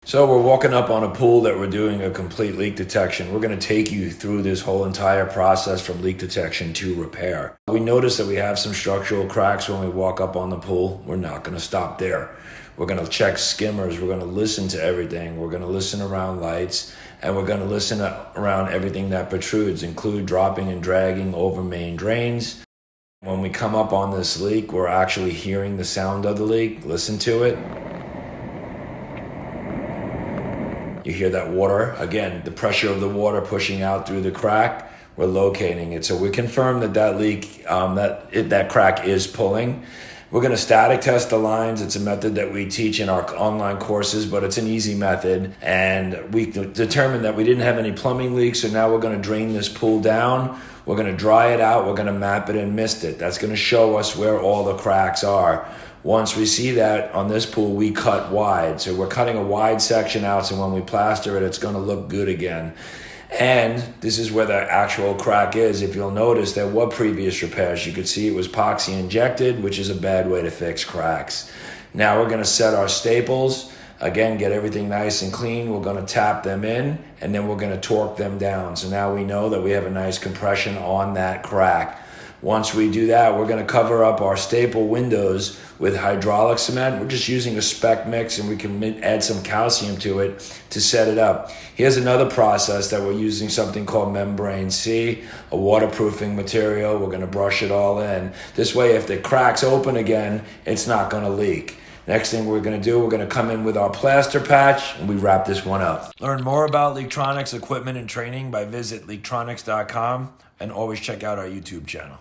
So we're walking up on a pool that we're doing a complete leak detection. We're going to take you through this whole entire process from leak detection to repair. We notice that we have some structural cracks when we walk up on the pool. We're not going to stop there. We're going to check skimmers. We're going to listen to everything. We're going to listen around lights, and we're going to listen around everything that protrudes, include dropping and dragging over main drains. When we come up on this leak, we're actually hearing the sound of the leak. Listen to it. You hear that water, again, the pressure of the water pushing out through the crack. We're locating it. So we confirm that leak, that crack is pulling. We're going to static test the lines. It's a method that we teach in our online courses, but it's an easy method. And we determined that we didn't have any plumbing leaks, so now we're going to drain this pool down. We're going to dry it out. We're going to map it and mist it. That's going to show us where all the cracks are. Once we see that on this pool, we cut wide. So we're cutting a wide section out, so when we plaster it, it's going to look good again. And this is where the actual crack is. If you'll notice, there were previous repairs. You could see it was epoxy injected, which is a bad way to fix cracks. Now we're going to set our staples. Again, get everything nice and clean. We're going to tap them in, and then we're going to torque them down. So now we know that we have a nice compression on that crack. Once we do that, we're going to cover up our staple windows with hydraulic cement. We're just using a spec mix, and we can add some calcium to it to set it up. Here's another process that we're using, something called membrane C, a waterproofing material. We're going to brush it all in. This way, if the crack's open again, it's not going to leak. Next thing we're going to do, we're going to come in with our plaster patch, and we wrap this one up. Learn more about LeakTronics equipment and training by visit LeakTronics.com, and always check out our YouTube channel.